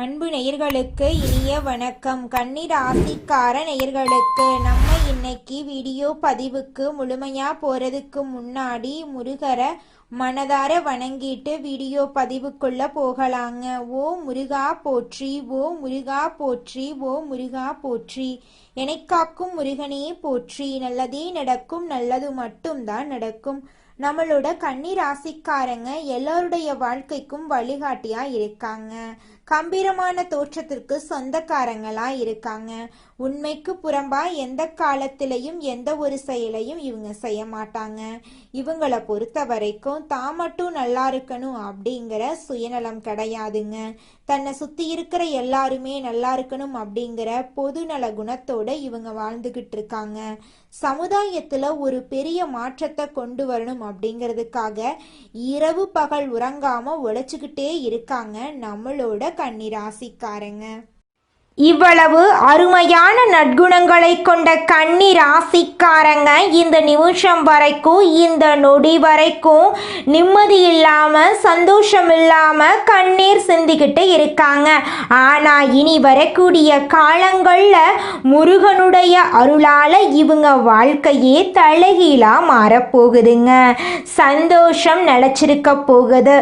அன்பு நேயர்களுக்கு இனிய வணக்கம். கன்னி ராசிக்கார நேயர்களுக்கு நம்ம இன்னைக்கு வீடியோ பதிவுக்கு முழுமையா போறதுக்கு முன்னாடி முருகரை மனதார வணங்கிட்டு வீடியோ பதிவுக்குள்ள போகலாங்க. ஓ முருகா போற்றி, ஓ முருகா போற்றி, ஓ முருகா போற்றி. எனக்காக்கும் முருகனே போற்றி. நல்லதே நடக்கும், நல்லது மட்டும்தான் நடக்கும். நம்மளோட கன்னி ராசிக்காரங்க எல்லாருடைய வாழ்க்கைக்கும் வழிகாட்டியா இருக்காங்க. கம்பீரமான தோற்றத்திற்கு சொந்தக்காரங்களா இருக்காங்க. உண்மைக்கு புறம்பா எந்த காலத்திலையும் எந்த ஒரு செயலையும் இவங்க செய்ய மாட்டாங்க. இவங்களை பொறுத்த வரைக்கும் தான் மட்டும் நல்லா இருக்கணும் அப்படிங்கிற சுயநலம் கிடையாதுங்க. தன்னை சுத்தி இருக்கிற எல்லாருமே நல்லா இருக்கணும் அப்படிங்கிற பொதுநல குணத்தோட இவங்க வாழ்ந்துகிட்டு இருக்காங்க. சமுதாயத்துல ஒரு பெரிய மாற்றத்தை கொண்டு வரணும் அப்படிங்கிறதுக்காக இரவு பகல் உறங்காம உழைச்சுக்கிட்டே இருக்காங்க நம்மளோட கன்னி ராசிக்காரங்க. இவ்வளவு அருமையான நற்குணங்களை கொண்ட கன்னி ராசிக்காரங்க இந்த நிமிஷம் வரைக்கும், இந்த நொடி வரைக்கும் நிம்மதி இல்லாம சந்தோஷம் இல்லாம கண்ணீர் சிந்திக்கிட்டு இருக்காங்க. ஆனா இனி வரக்கூடிய காலங்கள்ல முருகனுடைய அருளால இவங்க வாழ்க்கையே தலைகீழா மாறப்போகுதுங்க. சந்தோஷம் நிலைச்சிருக்க போகுது.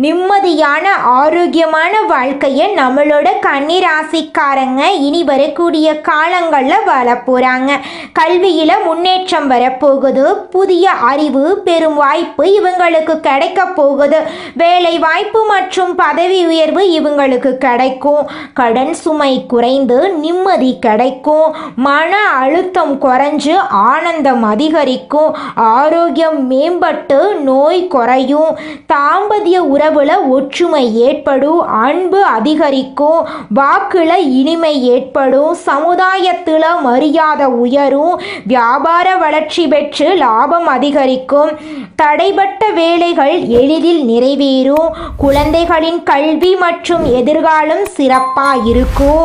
நிம்மதியான ஆரோக்கியமான வாழ்க்கையை நம்மளோட கன்னி ராசிக்கார இனி வரக்கூடிய காலங்கள்ல வாழ போறாங்க. கல்வியில முன்னேற்றம் வரப்போகுது. புதிய அறிவு பெரும் வாய்ப்பு இவங்களுக்கு கிடைக்க போகுது. வேலை வாய்ப்பு மற்றும் பதவி உயர்வு இவங்களுக்கு கிடைக்கும். கடன் சுமை குறைந்து நிம்மதி கிடைக்கும். மன அழுத்தம் குறைஞ்சு ஆனந்தம் அதிகரிக்கும். ஆரோக்கியம் மேம்பட்டு நோய் குறையும். தாம்பத்திய உறவுல ஒற்றுமை ஏற்படும். அன்பு அதிகரிக்கும். வாக்குல இனிமை ஏற்படும். சமுதாயத்தில் மரியாதை உயரும். வியாபார வளர்ச்சி பெற்று லாபம் அதிகரிக்கும். தடைபட்ட வேலைகள் எளிதில் நிறைவேறும். குழந்தைகளின் கல்வி மற்றும் எதிர்காலம் சிறப்பாக இருக்கும்.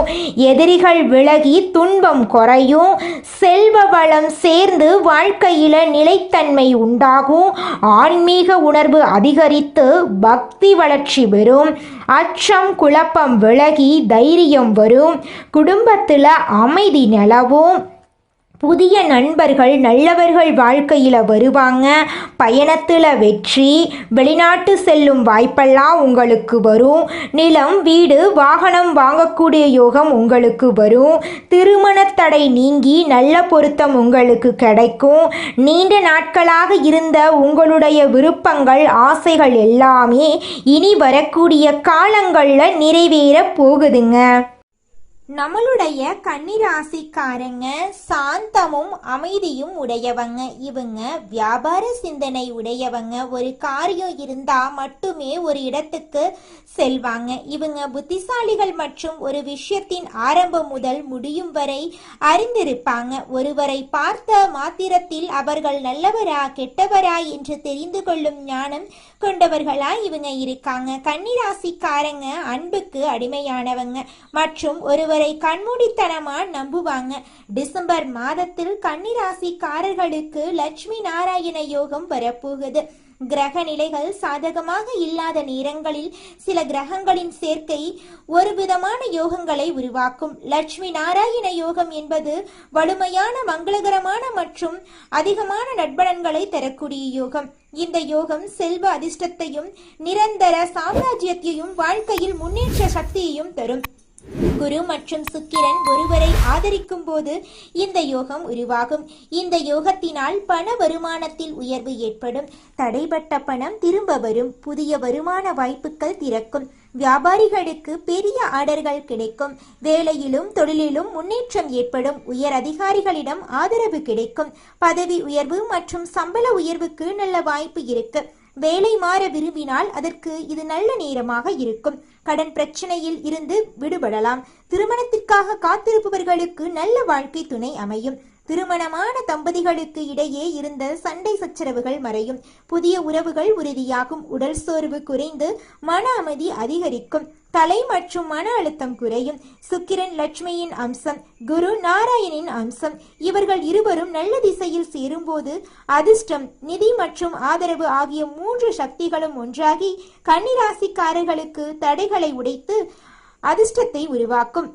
எதிரிகள் விலகி துன்பம் குறையும். செல்வ வளம் சேர்ந்து வாழ்க்கையில் நிலைத்தன்மை உண்டாகும். ஆன்மீக உணர்வு அதிகரித்து பக்தி வளர்ச்சி பெறும். அச்சம் குழப்பம் விலகி தைரியம் வரும். குடும்பத்தில் அமைதி நிலவும். புதிய நண்பர்கள் நல்லவர்கள் வாழ்க்கையில் வருவாங்க. பயணத்தில் வெற்றி. வெளிநாட்டு செல்லும் வாய்ப்பெல்லாம் உங்களுக்கு வரும். நிலம் வீடு வாகனம் வாங்கக்கூடிய யோகம் உங்களுக்கு வரும். திருமண தடை நீங்கி நல்ல பொருத்தம் உங்களுக்கு கிடைக்கும். நீண்ட நாட்களாக இருந்த உங்களுடைய விருப்பங்கள் ஆசைகள் எல்லாமே இனி வரக்கூடிய காலங்களில் நிறைவேற போகுதுங்க. நம்மளுடைய கன்னி ராசிக்காரங்க சாந்தமும் அமைதியும் உடையவங்க. இவங்க வியாபார சிந்தனை உடையவங்க. ஒரு காரியம் இருந்தா மட்டுமே ஒரு இடத்துக்கு செல்வாங்க. இவங்க புத்திசாலிகள் மற்றும் ஒரு விஷயத்தின் ஆரம்பம் முதல் முடியும் வரை அறிந்திருப்பாங்க. ஒருவரை பார்த்த மாத்திரத்தில் அவர்கள் நல்லவரா கெட்டவரா என்று தெரிந்து கொள்ளும் ஞானம் கொண்டவர்களா இவங்க இருக்காங்க. கன்னி ராசிக்காரங்க அன்புக்கு அடிமையானவங்க மற்றும் ஒருவரை கண்மூடித்தனமா நம்புவாங்க. டிசம்பர் மாதத்தில் கன்னி ராசிக்காரர்களுக்கு லட்சுமி நாராயண யோகம் வரப்போகுது. கிரக நிலைகள் சாதகமாக இல்லாத நேரங்களில் சில கிரகங்களின் சேர்க்கை ஒரு விதமான யோகங்களை உருவாக்கும். லட்சுமி நாராயண யோகம் என்பது வலிமையான மங்களகரமான மற்றும் அதிகமான நட்பலன்களை தரக்கூடிய யோகம். இந்த யோகம் செல்வ அதிர்ஷ்டத்தையும் நிரந்தர சாம்ராஜ்யத்தையும் வாழ்க்கையில் முன்னேற்ற சக்தியையும் தரும். குரு மற்றும் சுக்கிரன் ஒருவரை ஆதரிக்கும் போது இந்த யோகம் உருவாகும். இந்த யோகத்தினால் பண வருமானத்தில் உயர்வு ஏற்படும். தடைபட்ட பணம் திரும்ப வரும். புதிய வருமான வாய்ப்புகள் திறக்கும். வியாபாரிகளுக்கு பெரிய ஆர்டர்கள் கிடைக்கும். வேலையிலும் தொழிலிலும் முன்னேற்றம் ஏற்படும். உயர் அதிகாரிகளிடம் ஆதரவு கிடைக்கும். பதவி உயர்வு மற்றும் சம்பள உயர்வுக்கு நல்ல வாய்ப்பு இருக்கு. வேலை மாற விரும்பினால் அதற்கு இது நல்ல நேரமாக இருக்கும். கடன் பிரச்சனையில் இருந்து விடுபடலாம். திருமணத்திற்காக காத்திருப்பவர்களுக்கு நல்ல வாழ்க்கை துணை அமையும். திருமணமான தம்பதிகளுக்கு இடையே இருந்த சண்டை சச்சரவுகள் மறையும். புதிய உறவுகள் உறுதியாகும். உடல் சோர்வு குறைந்து மன அமைதி அதிகரிக்கும். தலை மற்றும் மன அழுத்தம் குறையும். சுக்கிரன் லட்சுமியின் அம்சம், குரு நாராயணின் அம்சம். இவர்கள் இருவரும் நல்ல திசையில் சேரும்போது அதிர்ஷ்டம், நிதி மற்றும் ஆதரவு ஆகிய 3 சக்திகளும் ஒன்றாகி கன்னிராசிக்காரர்களுக்கு தடைகளை உடைத்து அதிர்ஷ்டத்தை உருவாக்கும்.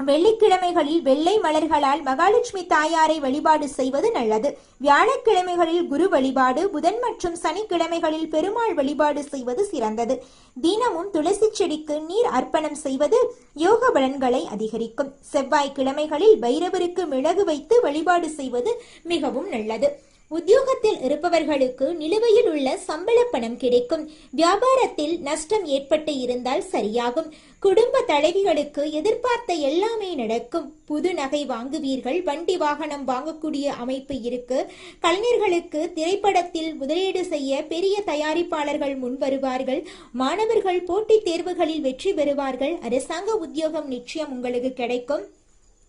வெள்ளிக்கிழமைகளில் வெள்ளை மலர்களால் மகாலட்சுமி தாயாரை வழிபாடு செய்வது நல்லது. வியாழக்கிழமைகளில் குரு வழிபாடு, புதன் மற்றும் சனிக்கிழமைகளில் பெருமாள் வழிபாடு செய்வது சிறந்தது. தினமும் துளசி செடிக்கு நீர் அர்ப்பணம் செய்வது யோக பலன்களை அதிகரிக்கும். செவ்வாய்க்கிழமைகளில் பைரவருக்கு மிளகு வைத்து வழிபாடு செய்வது மிகவும் நல்லது. உத்தியோகத்தில் இருப்பவர்களுக்கு நிலுவையில் உள்ள சம்பள பணம் கிடைக்கும். வியாபாரத்தில் நஷ்டம் ஏற்பட்டு இருந்தால் சரியாகும். குடும்ப தலைவிகளுக்கு எதிர்பார்த்த எல்லாமே நடக்கும். புது நகை வாங்குவீர்கள். வண்டி வாகனம் வாங்கக்கூடிய அமைப்பு இருக்கு. கலைஞர்களுக்கு திரைப்படத்தில் முதலீடு செய்ய பெரிய தயாரிப்பாளர்கள் முன் வருவார்கள். மாணவர்கள் போட்டித் தேர்வுகளில் வெற்றி பெறுவார்கள். அரசாங்க உத்தியோகம் நிச்சயம் உங்களுக்கு கிடைக்கும்.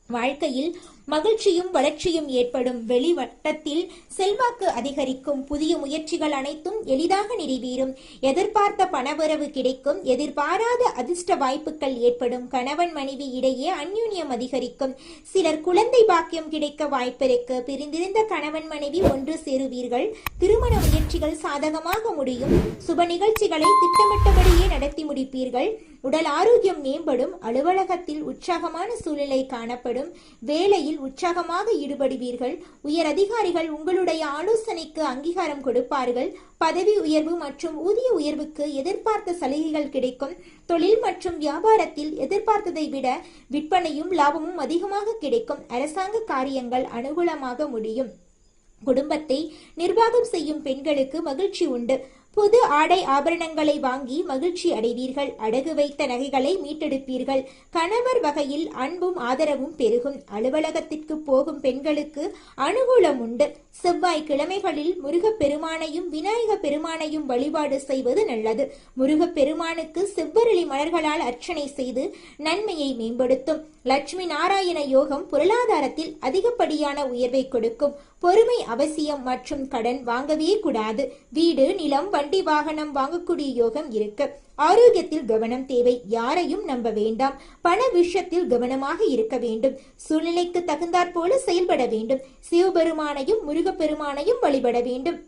வாழ்க்கையில் மகிழ்ச்சியும் வளர்ச்சியும் ஏற்படும். வெளிவட்டத்தில் செல்வாக்கு அதிகரிக்கும். புதிய முயற்சிகள் அனைத்தும் எளிதாக நிறைவேறும். எதிர்பார்த்த பணவரவு கிடைக்கும். எதிர்பாராத அதிர்ஷ்ட வாய்ப்புகள் ஏற்படும். கணவன் மனைவி இடையே அந்யூன்யம் அதிகரிக்கும். சிலர் குழந்தை பாக்கியம் கிடைக்க வாய்ப்பிருக்கு. பிரிந்திருந்த கணவன் மனைவி ஒன்று சேருவீர்கள். திருமண முயற்சிகள் சாதகமாக முடியும். சுப நிகழ்ச்சிகளை திட்டமிட்டபடியே நடத்தி முடிப்பீர்கள். உடல் ஆரோக்கியம் மேம்படும். அலுவலகத்தில் உற்சாகமான சூழ்நிலை காணப்படும். வேலையில் உற்சாகமாக ஈடுபடுவீர்கள். உயர் அதிகாரிகள் உங்களுடைய ஆலோசனைக்கு அங்கீகாரம் கொடுப்பார்கள். பதவி உயர்வு மற்றும் ஊதிய உயர்வுக்கு எதிர்பார்த்த சலுகைகள் கிடைக்கும். தொழில் மற்றும் வியாபாரத்தில் எதிர்பார்த்ததை விட விற்பனையும் லாபமும் அதிகமாக கிடைக்கும். அரசாங்க காரியங்கள் அனுகூலமாக முடியும். குடும்பத்தை நிர்வாகம் செய்யும் பெண்களுக்கு மகிழ்ச்சி உண்டு. புது ஆடை ஆபரணங்களை வாங்கி மகிழ்ச்சி அடைவீர்கள். அடகு வைத்த நகைகளை மீட்டெடுப்பீர்கள். கணவர் வகையில் அன்பும் ஆதரவும் பெருகும். அலுவலகத்திற்கு போகும் பெண்களுக்கு அனுகூலம் உண்டு. செவ்வாய் கிழமைகளில் முருகப்பெருமானையும் விநாயக பெருமானையும் வழிபாடு செய்வது நல்லது. முருகப்பெருமானுக்கு செவ்வரளி மலர்களால் அர்ச்சனை செய்து நன்மையை மேம்படுத்தும். லட்சுமி நாராயண யோகம் பொருளாதாரத்தில் அதிகப்படியான உயர்வை கொடுக்கும். பொறுமை அவசியம் மற்றும் கடன் வாங்கவே கூடாது. வீடு, நிலம், வண்டி வாகனம் வாங்கக்கூடிய யோகம் இருக்கு. ஆரோக்கியத்தில் கவனம் தேவை. யாரையும் நம்ப வேண்டாம். பண விஷயத்தில் கவனமாக இருக்க வேண்டும். சூழ்நிலைக்கு தகுந்தாற் போல செயல்பட வேண்டும். சிவபெருமானையும் முருகப்பெருமானையும் வழிபட வேண்டும்.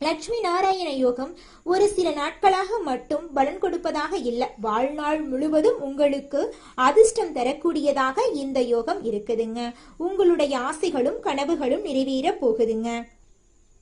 லட்சுமி நாராயண யோகம் ஒரு சில நாட்களாக மட்டும் பலன் கொடுப்பதாக இல்லை. வாழ்நாள் முழுவதும் உங்களுக்கு அதிர்ஷ்டம் தரக்கூடியதாக இந்த யோகம் இருக்குதுங்க. உங்களுடைய ஆசைகளும் கனவுகளும் நிறைவேற போகுதுங்க.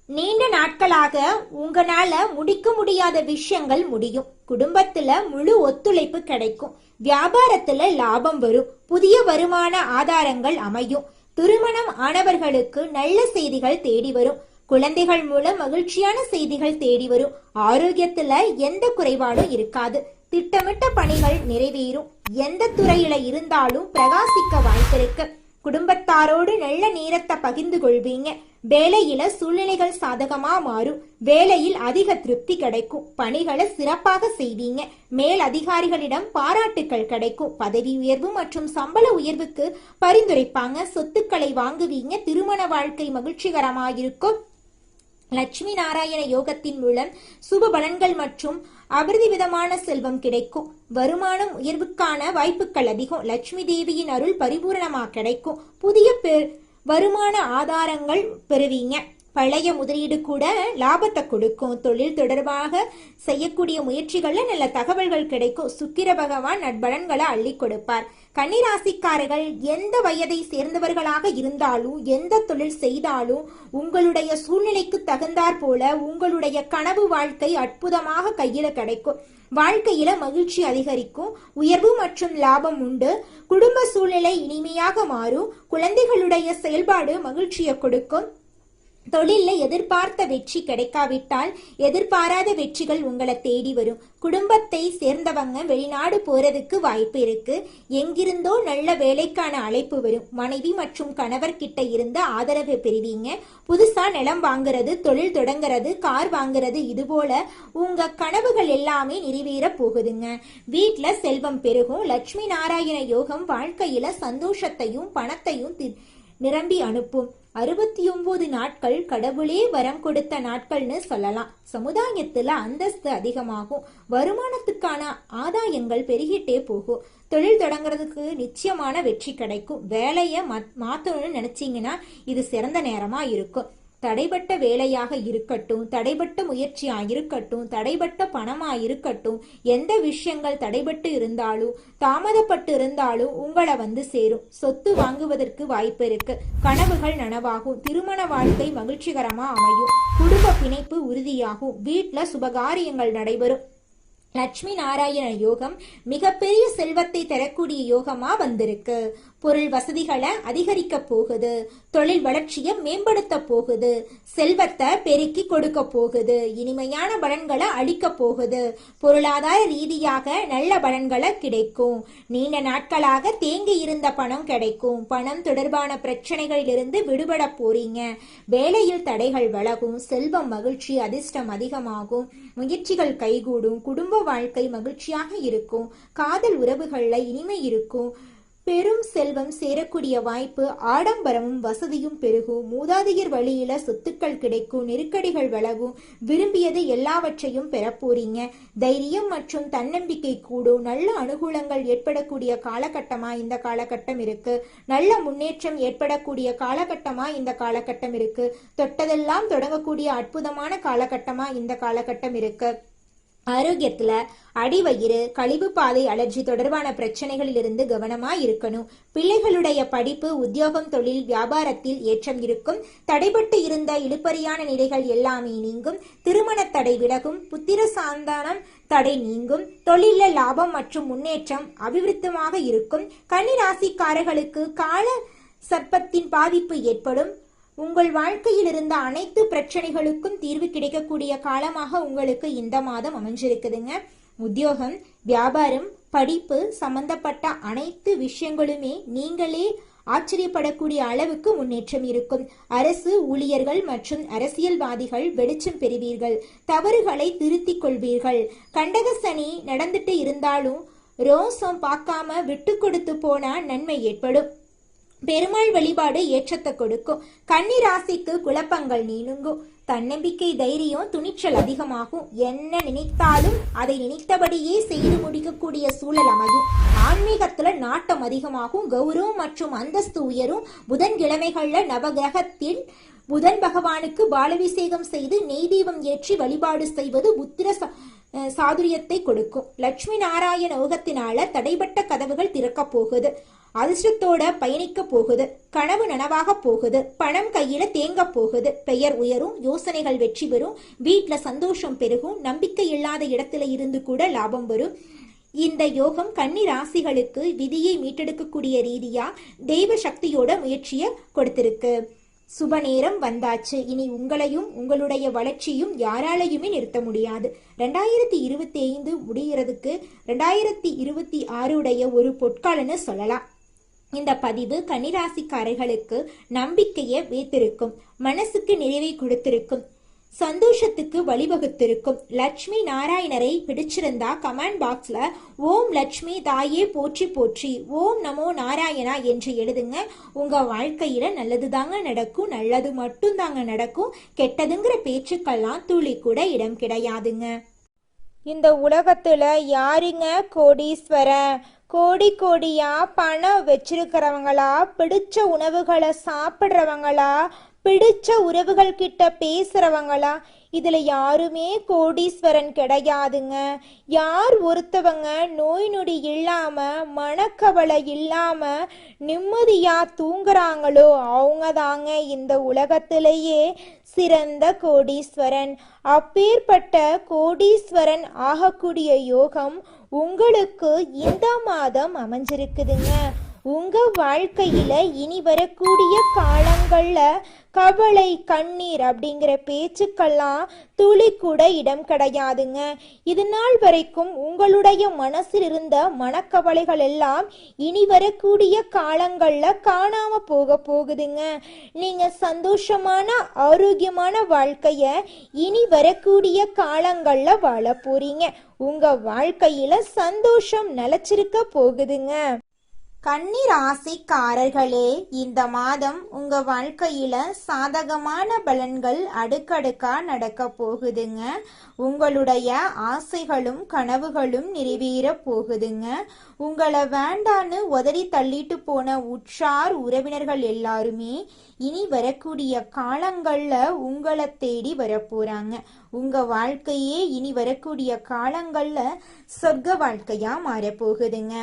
நீண்ட நாட்களாக உங்களால முடிக்க முடியாத விஷயங்கள் முடியும். குடும்பத்துல முழு ஒத்துழைப்பு கிடைக்கும். வியாபாரத்துல லாபம் வரும். புதிய வருமான ஆதாரங்கள் அமையும். திருமணம் ஆனவர்களுக்கு நல்ல செய்திகள் தேடி வரும். குழந்தைகள் மூலம் மகிழ்ச்சியான செய்திகள் தேடி வரும். ஆரோக்கியத்துல எந்த குறைபாடும் இருக்காது. திட்டமிட்ட பணிகள் நிறைவேறும். எந்த துறையில இருந்தாலும் பிரகாசிக்க வாய்ப்பிருக்கு. குடும்பத்தாரோடு நல்ல நேரத்தை பகிர்ந்து கொள்வீங்க. வேலையில சூழ்நிலைகள் சாதகமா மாறும். வேலையில் அதிக திருப்தி கிடைக்கும். பணிகளை சிறப்பாக செய்வீங்க. மேல் அதிகாரிகளிடம் பாராட்டுக்கள் கிடைக்கும். பதவி உயர்வு மற்றும் சம்பள உயர்வுக்கு பரிந்துரைப்பாங்க. சொத்துக்களை வாங்குவீங்க. திருமண வாழ்க்கை மகிழ்ச்சிகரமாயிருக்கும். லட்சுமி நாராயண யோகத்தின் மூலம் சுப பலன்கள் மற்றும் அபரிவிதமான செல்வம் கிடைக்கும். வருமானம் உயர்வுக்கான வாய்ப்புகள் அதிகம். லட்சுமி தேவியின் அருள் பரிபூரணமாக கிடைக்கும். புதிய வருமான ஆதாரங்கள் பெறுவீங்க. பழைய முதலீடு கூட லாபத்தை கொடுக்கும். தொழில் தொடர்பாக செய்யக்கூடிய முயற்சிகள்ல நல்ல தகவல்கள் கிடைக்கும். சுக்கிர பகவான் நட்பலன்களை அள்ளி கொடுப்பார். கன்னிராசிக்காரர்கள் எந்த வயதை சேர்ந்தவர்களாக இருந்தாலும் எந்த தொழில் செய்தாலும் உங்களுடைய சூழ்நிலைக்கு தகுந்தாற் போல உங்களுடைய கனவு வாழ்க்கை அற்புதமாக கையில கிடைக்கும். வாழ்க்கையில மகிழ்ச்சி அதிகரிக்கும். உயர்வு மற்றும் லாபம் உண்டு. குடும்ப சூழ்நிலை இனிமையாக மாறும். குழந்தைகளுடைய செயல்பாடு மகிழ்ச்சியை கொடுக்கும். தொழில எதிர்பார்த்த வெற்றி கிடைக்காவிட்டால் எதிர்பாராத வெற்றிகள் உங்களை தேடி வரும். குடும்பத்தை சேர்ந்தவங்க வெளிநாடு போறதுக்கு வாய்ப்பு இருக்கு. எங்கிருந்தோ நல்ல வேலைக்கான அழைப்பு வரும். மனைவி மற்றும் கணவர் கிட்ட இருந்து ஆதரவு பெறுவீங்க. புதுசா நிலம் வாங்குறது, தொழில் தொடங்குறது, கார் வாங்குறது, இது போல உங்க கனவுகள் எல்லாமே நிறைவேற போகுதுங்க. வீட்டுல செல்வம் பெருகும். லட்சுமி நாராயண யோகம் வாழ்க்கையில சந்தோஷத்தையும் பணத்தையும் நிரம்பி அனுப்பும். 69 நாட்கள் கடவுளே வரம் கொடுத்த நாட்கள்னு சொல்லலாம். சமுதாயத்துல அந்தஸ்து அதிகமாகும். வருமானத்துக்கான ஆதாயங்கள் பெருகிட்டே போகும். தொழில் தொடங்குறதுக்கு நிச்சயமான வெற்றி கிடைக்கும். வேலையை மாத்தணும்னு நினைச்சீங்கன்னா இது சிறந்த நேரமா இருக்கும். தடைப்பட்ட வேலையாக இருக்கட்டும், தடைப்பட்ட முயற்சியாயிருக்கட்டும், தடைப்பட்ட பணமாயிருக்கட்டும், எந்த விஷயங்கள் தடைப்பட்டு இருந்தாலும் தாமதப்பட்டு இருந்தாலும் உங்களை வந்து சேரும். சொத்து வாங்குவதற்கு வாய்ப்பு இருக்கு. கனவுகள் நனவாகும். திருமண வாழ்க்கை மகிழ்ச்சிகரமா அமையும். குடும்ப பிணைப்பு உறுதியாகும். வீட்டுல சுபகாரியங்கள் நடைபெறும். லட்சுமி நாராயண யோகம் மிகப்பெரிய செல்வத்தை தரக்கூடிய யோகமா வந்திருக்கு. பொருள் வசதிகளை அதிகரிக்க போகுது. தொழில் வளர்ச்சியை மேம்படுத்த போகுது. செல்வத்தை பெருக்கி கொடுக்க போகுது. இனிமையான பலன்களை அளிக்க போகுது. பொருளாதார ரீதியாக நல்ல பலன்களை கிடைக்கும். நீண்ட நாட்களாக தேங்கி இருந்த பணம் கிடைக்கும். பணம் தொடர்பான பிரச்சனைகளிலிருந்து விடுபட போறீங்க. வேலையில் தடைகள் விலகும். செல்வம் மகிழ்ச்சி அதிர்ஷ்டம் அதிகமாகும். முயற்சிகள் கைகூடும். குடும்ப வாழ்க்கை மகிழ்ச்சியாக இருக்கும். காதல் உறவுகள்ல இனிமை இருக்கும். பெரும் செல்வம் சேரக்கூடிய வாய்ப்பு. ஆடம்பரமும் வசதியும் பெருகும். மூதாதையர் வழியில சொத்துக்கள் கிடைக்கும். நெருக்கடிகள் விலகும். விரும்பியது எல்லாவற்றையும் பெறப்போறீங்க. தைரியம் மற்றும் தன்னம்பிக்கை கூடும். நல்ல அனுகூலங்கள் ஏற்படக்கூடிய காலகட்டமா இந்த காலகட்டம் இருக்கு. நல்ல முன்னேற்றம் ஏற்படக்கூடிய காலகட்டமா இந்த காலகட்டம் இருக்கு. தொட்டதெல்லாம் தொடங்கக்கூடிய அற்புதமான காலகட்டமா இந்த காலகட்டம் இருக்கு. ஆரோக்கியத்துல அடிவயிறு, கழிவு பாதை அலர்ஜி தொடர்பான பிரச்சனைகளில் இருந்து கவனமா இருக்கணும். பிள்ளைகளுடைய படிப்பு, உத்தியோகம், தொழில், வியாபாரத்தில் ஏற்றம் இருக்கும். தடைபட்டு இருந்த இழுபறியான நிலைகள் எல்லாமே நீங்கும். திருமண தடை விலகும். புத்திர சாந்தானம் தடை நீங்கும். தொழில லாபம் மற்றும் முன்னேற்றம் அபிவிருத்தமாக இருக்கும். கன்னி ராசிக்காரர்களுக்கு கால சர்ப்பத்தின் பாதிப்பு ஏற்படும். உங்கள் வாழ்க்கையில் இருந்த அனைத்து பிரச்சனைகளுக்கும் தீர்வு கிடைக்கக்கூடிய காலமாக உங்களுக்கு இந்த மாதம் அமைஞ்சிருக்குதுங்க. உத்தியோகம், வியாபாரம், படிப்பு சம்பந்தப்பட்ட அனைத்து விஷயங்களுமே நீங்களே ஆச்சரியப்படக்கூடிய அளவுக்கு முன்னேற்றம் இருக்கும். அரசு ஊழியர்கள் மற்றும் அரசியல்வாதிகள் வெளிச்சம் பெறுவீர்கள். தவறுகளை திருத்திக் கொள்வீர்கள். கண்டக சனி நடந்துட்டு இருந்தாலும் ரோசம் பார்க்காம விட்டு கொடுத்து போனா நன்மை ஏற்படும். பெருமாள் வழிபாடு ஏற்றத்தை கொடுக்கும். கன்னி ராசிக்கு குழப்பங்கள் நீங்கும். தன்னம்பிக்கை, தைரியம், துணிச்சல் அதிகமாகும். என்ன நினைத்தாலும் அதை நினைத்தபடியே செய்து முடிக்கக்கூடிய சூழல் அமையும். ஆன்மீகத்துல நாட்டம் அதிகமாகும். கௌரவம் மற்றும் அந்தஸ்து உயரும். புதன்கிழமைகள்ல நவகிரகத்தில் புதன் பகவானுக்கு பாலபிஷேகம் செய்து நெய் தீபம் ஏற்றி வழிபாடு செய்வது புத்திர சாதுரியத்தை கொடுக்கும். லட்சுமி நாராயண யோகத்தினால தடைபட்ட கதவுகள் திறக்க போகுது. அதிர்ஷ்டத்தோட பயணிக்க போகுது. கனவு நனவாக போகுது. பணம் கையில தேங்க போகுது. பெயர் உயரும். யோசனைகள் வெற்றி பெறும். வீட்டுல சந்தோஷம் பெருகும். நம்பிக்கை இல்லாத இடத்துல இருந்து கூட லாபம் வரும். இந்த யோகம் கன்னி ராசிகளுக்கு விதியை மீட்டெடுக்கக்கூடிய ரீதியா தெய்வ சக்தியோட முயற்சியை கொடுத்திருக்கு. சுப நேரம் வந்தாச்சு. இனி உங்களையும் உங்களுடைய வளர்ச்சியும் யாராலையுமே நிறுத்த முடியாது. 2025 முடிகிறதுக்கு 2026 ஒரு பொற்காலன்னு சொல்லலாம். இந்த பதிவு கன்னிராசிக்காரர்களுக்கு நம்பிக்கையை வைத்திருக்கும். மனசுக்கு நிறைவை கொடுத்திருக்கும். சந்தோஷத்துக்கு வழிவகுத்திருக்கும். லட்சுமி நாராயணரை பிடிச்சிருந்தா கமெண்ட் பாக்ஸ்ல ஓம் லட்சுமி தாயே போற்றி போற்றி, ஓம் நமோ நாராயணா என்று எழுதுங்க. உங்க வாழ்க்கையில நல்லது தாங்க நடக்கும். நல்லது மட்டும் தாங்க நடக்கும். கெட்டதுங்கிற பேச்சுக்கெல்லாம் துளி கூட இடம் கிடையாதுங்க. இந்த உலகத்துல யாருங்க கோடீஸ்வரன்? கோடி கோடியா பணம் வச்சிருக்கிறவங்களா, பிடிச்ச உணவுகளை சாப்பிட்றவங்களா, பிடிச்ச உறவுகள் கிட்ட பேசுறவங்களா? இதுல யாருமே கோடீஸ்வரன் கிடையாதுங்க. யார் ஒருத்தவங்க நோய் நொடி இல்லாம, மனக்கவலை இல்லாம நிம்மதியா தூங்குறாங்களோ அவங்க தாங்க இந்த உலகத்திலேயே சிறந்த கோடீஸ்வரன். அப்பேற்பட்ட கோடீஸ்வரன் ஆகக்கூடிய யோகம் உங்களுக்கு இந்த மாதம் அமைஞ்சிருக்குதுங்க. உங்க வாழ்க்கையில இனி வரக்கூடிய காலங்கள்ல கவலை, கண்ணீர் அப்படிங்கிற பேச்சுக்கெல்லாம் துளி கூட இடம் கிடையாதுங்க. இது நாள் வரைக்கும் உங்களுடைய மனசில் இருந்த மனக்கவலைகள் எல்லாம் இனி வரக்கூடிய காலங்கள்ல காணாம போகுதுங்க. நீங்க சந்தோஷமான ஆரோக்கியமான வாழ்க்கைய இனி வரக்கூடிய காலங்கள்ல வாழ போறீங்க. உங்க வாழ்க்கையில சந்தோஷம் நிலைச்சிருக்க போகுதுங்க. கன்னி ராசிக்காரர்களே, இந்த மாதம் உங்க வாழ்க்கையில சாதகமான பலன்கள் அடுக்கடுக்கா நடக்க போகுதுங்க. உங்களுடைய ஆசைகளும் கனவுகளும் நிறைவேற போகுதுங்க. உங்களை வேண்டான்னு உதறி தள்ளிட்டு போன உற்றார் உறவினர்கள் எல்லாருமே இனி வரக்கூடிய காலங்கள்ல உங்களை தேடி வரப்போறாங்க. உங்க வாழ்க்கையே இனி வரக்கூடிய காலங்கள்ல சொர்க்க வாழ்க்கையா மாறப்போகுதுங்க.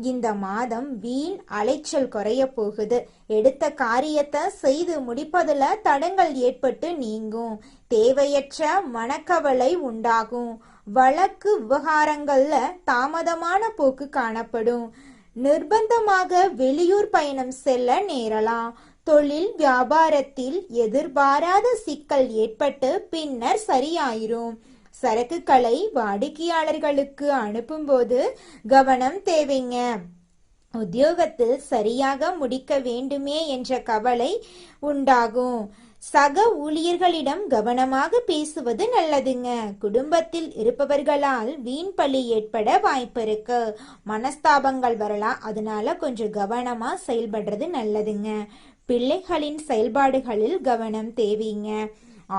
இந்த மாதம் வீண் அலைச்சல் குறைய போகுது. எடுத்த காரியத்தை செய்து முடிப்பதுல தடங்கள் ஏற்பட்டு நீங்கும். தேவையற்ற மனக்கவலை உண்டாகும். வழக்கு விவகாரங்கள்ல தாமதமான போக்கு காணப்படும். நிர்பந்தமாக வெளியூர் பயணம் செல்ல நேரலாம். தொழில் வியாபாரத்தில் எதிர்பாராத சிக்கல் ஏற்பட்டு பின்னர் சரியாயிரும். சரக்குகளை வாடிக்கையாளர்களுக்கு அனுப்பும்போது கவனம் தேவைங்க. உத்தியோகத்தில் சரியாக முடிக்க வேண்டுமே என்ற கவலை உண்டாகும். சக ஊழியர்களிடம் கவனமாக பேசுவது நல்லதுங்க. குடும்பத்தில் இருப்பவர்களால் வீண் பழி ஏற்பட வாய்ப்பு இருக்கு. மனஸ்தாபங்கள் வரலாம். அதனால கொஞ்சம் கவனமா செயல்படுறது நல்லதுங்க. பிள்ளைகளின் செயல்பாடுகளில் கவனம் தேவைங்க.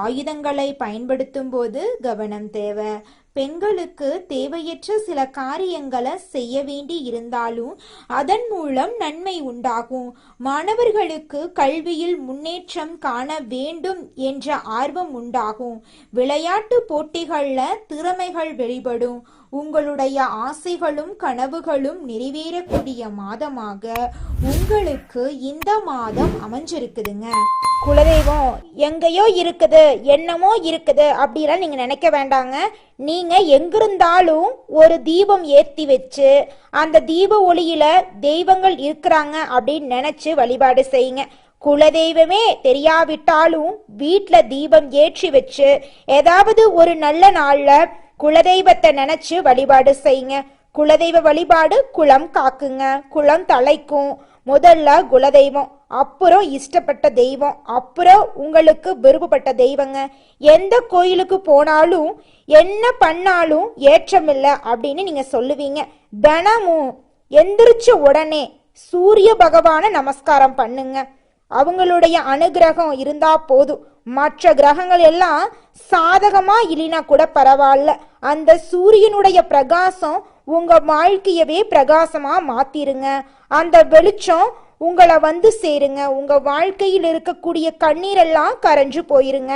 ஆயுதங்களை பயன்படுத்தும் போது கவனம் தேவை. பெண்களுக்கு தேவையற்ற சில காரியங்களை செய்ய வேண்டி இருந்தாலும் அதன் மூலம் நன்மை உண்டாகும். மாணவர்களுக்கு கல்வியில் முன்னேற்றம் காண வேண்டும் என்ற ஆர்வம் உண்டாகும். விளையாட்டு போட்டிகள்ல திறமைகள் வெளிப்படும். உங்களுடைய ஆசைகளும் கனவுகளும் நிறைவேறக்கூடிய மாதமாக உங்களுக்கு இந்த மாதம் அமைஞ்சிருக்குதுங்க. குலதெய்வம் எங்கேயோ இருக்குது, என்னமோ இருக்குது அப்படிலாம் நீங்க நினைக்க வேண்டாங்க. நீங்க எங்கிருந்தாலும் ஒரு தீபம் ஏற்றி வச்சு அந்த தீப ஒளியில தெய்வங்கள் இருக்கிறாங்க அப்படின்னு நினைச்சு வழிபாடு செய்யுங்க. குலதெய்வமே தெரியாவிட்டாலும் வீட்டில் தீபம் ஏற்றி வச்சு ஏதாவது ஒரு நல்ல நாள்ல குலதெய்வத்தை நினைச்சு வழிபாடு செய்யுங்க. குலதெய்வ வழிபாடு குலம் காக்குங்க, குலம் தலைக்கும். முதல்ல குலதெய்வம், அப்புறம் இஷ்டப்பட்ட தெய்வம், அப்புறம் உங்களுக்கு விருப்பப்பட்ட தெய்வங்க. எந்த கோயிலுக்கு போனாலும் என்ன பண்ணாலும் ஏற்றமில்லை அப்படின்னு நீங்க சொல்லுவீங்க. தினமும் எந்திரிச்ச உடனே சூரிய பகவான நமஸ்காரம் பண்ணுங்க. அவங்களுடைய அனுகிரகம் இருந்தா போதும். மற்ற கிரகங்கள் எல்லாம் சாதகமா இல்லைனா கூட பரவாயில்ல. அந்த சூரியனுடைய பிரகாசம் உங்க வாழ்க்கையவே பிரகாசமா மாத்திருங்க. அந்த வெளிச்சம் உங்களை வந்து சேருங்க. உங்க வாழ்க்கையில் இருக்கக்கூடிய கண்ணீரெல்லாம் கரைஞ்சு போயிருங்க.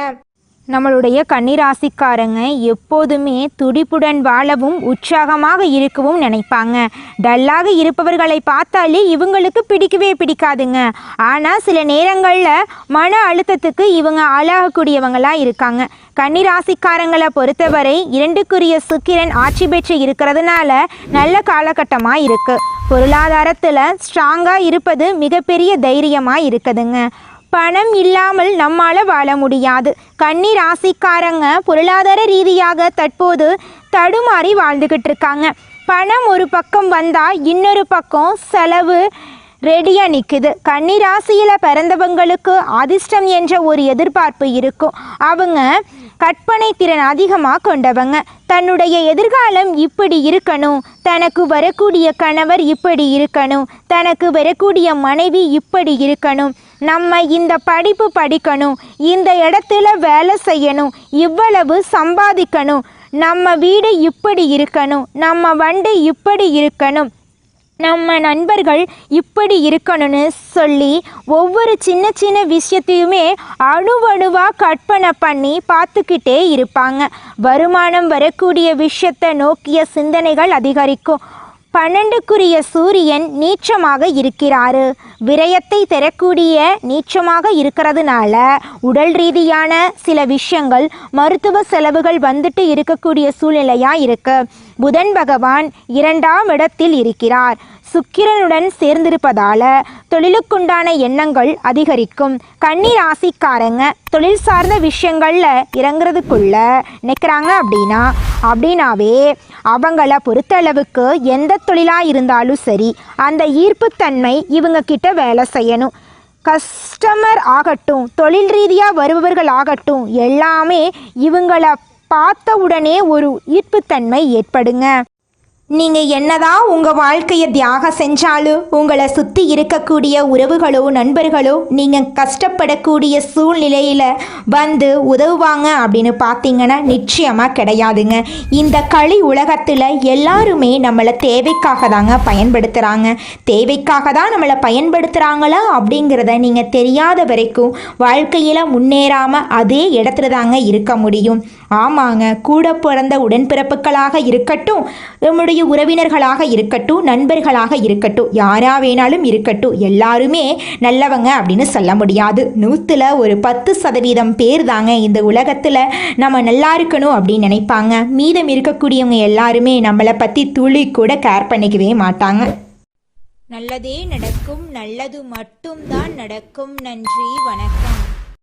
நம்மளுடைய கன்னிராசிக்காரங்க எப்போதுமே துடிப்புடன் வாழவும் உற்சாகமாக இருக்கவும் நினைப்பாங்க. டல்லாக இருப்பவர்களை பார்த்தாலே இவங்களுக்கு பிடிக்கவே பிடிக்காதுங்க. ஆனால் சில நேரங்களில் மன அழுத்தத்துக்கு இவங்க ஆளாகக்கூடியவங்களாக இருக்காங்க. கன்னிராசிக்காரங்களை பொறுத்தவரை 2க்குரிய சுக்கிரன் ஆட்சி பெற்று இருக்கிறதுனால நல்ல காலகட்டமாக இருக்குது. பொருளாதாரத்தில் ஸ்ட்ராங்காக இருப்பது மிகப்பெரிய தைரியமாக இருக்குதுங்க. பணம் இல்லாமல் நம்மால வாழ முடியாது. கன்னி ராசிக்காரங்க பொருளாதார ரீதியாக தற்போது தடுமாறி வாழ்ந்துகிட்டு இருக்காங்க. பணம் ஒரு பக்கம் வந்தா இன்னொரு பக்கம் செலவு ரெடியாக நிற்குது. கன்னி ராசியில் பிறந்தவங்களுக்கு அதிர்ஷ்டம் என்ற ஒரு எதிர்பார்ப்பு இருக்கும். அவங்க கற்பனை திறன் அதிகமாக கொண்டவங்க. தன்னுடைய எதிர்காலம் இப்படி இருக்கணும், தனக்கு வரக்கூடிய கணவர் இப்படி இருக்கணும், தனக்கு வரக்கூடிய மனைவி இப்படி இருக்கணும், நம்ம இந்த படிப்பு படிக்கணும், இந்த இடத்துல வேலை செய்யணும், இவ்வளவு சம்பாதிக்கணும், நம்ம வீடு இப்படி இருக்கணும், நம்ம வண்டி இப்படி இருக்கணும், நம்ம நண்பர்கள் இப்படி இருக்கணும்னு சொல்லி ஒவ்வொரு சின்ன சின்ன விஷயத்தையுமே அணுவணுவாக கற்பனை பண்ணி பார்த்துக்கிட்டே இருப்பாங்க. வருமானம் வரக்கூடிய விஷயத்தை நோக்கிய சிந்தனைகள் அதிகரிக்கும். 12க்குரிய சூரியன் நீச்சமாக இருக்கிறாரு. விரயத்தை தரக்கூடிய நீச்சமாக இருக்கிறதுனால உடல் ரீதியான சில விஷயங்கள், மருத்துவ செலவுகள் வந்துட்டு இருக்கக்கூடிய சூழ்நிலையாக இருக்கு. புதன் பகவான் 2ஆம் இடத்தில் இருக்கிறார். சுக்கிரனுடன் சேர்ந்திருப்பதால தொழிலுக்குண்டான எண்ணங்கள் அதிகரிக்கும். கன்னி ராசிக்காரங்க தொழில் சார்ந்த விஷயங்கள்ல இறங்குறதுக்குள்ள நிற்கிறாங்க அப்படின்னாவே அவங்கள பொறுத்தளவுக்கு எந்த தொழிலாக இருந்தாலும் சரி அந்த ஈர்ப்புத்தன்மை இவங்க கிட்ட வேலை செய்யணும். கஸ்டமர் ஆகட்டும், தொழில் ரீதியாக வருபவர்கள் ஆகட்டும், எல்லாமே இவங்கள பார்த்த உடனே ஒரு ஈர்ப்புத்தன்மை ஏற்படுங்க. நீங்கள் என்னதான் உங்கள் வாழ்க்கையை தியாகம் செஞ்சாலும் உங்களை சுற்றி இருக்கக்கூடிய உறவுகளோ நண்பர்களோ நீங்கள் கஷ்டப்படக்கூடிய சூழ்நிலையில் வந்து உதவுவாங்க அப்படின்னு பார்த்தீங்கன்னா நிச்சயமாக கிடையாதுங்க. இந்த களி உலகத்தில் எல்லாருமே நம்மளை தேவைக்காக தாங்க பயன்படுத்துகிறாங்க. தேவைக்காக தான் நம்மளை பயன்படுத்துகிறாங்களா அப்படிங்கிறத நீங்கள் தெரியாத வரைக்கும் வாழ்க்கையில் முன்னேறாமல் அதே இடத்துல தாங்க இருக்க முடியும். ஆமாங்க, கூட பிறந்த உடன்பிறப்புகளாக இருக்கட்டும், நம்முடைய உறவினர்களாக இருக்கட்டும், நண்பர்களாக இருக்கட்டும், யாரா வேணாலும் இருக்கட்டும், எல்லாருமே நல்லவங்க அப்படின்னு சொல்ல முடியாது. 100ல் ஒரு 10% பேர் தாங்க இந்த உலகத்தில் நம்ம நல்லா இருக்கணும் அப்படின்னு நினைப்பாங்க. மீதம் இருக்கக்கூடியவங்க எல்லாருமே நம்மளை பற்றி துளி கூட கேர் பண்ணிக்கவே மாட்டாங்க. நல்லதே நடக்கும், நல்லது மட்டும்தான் நடக்கும். நன்றி, வணக்கம்.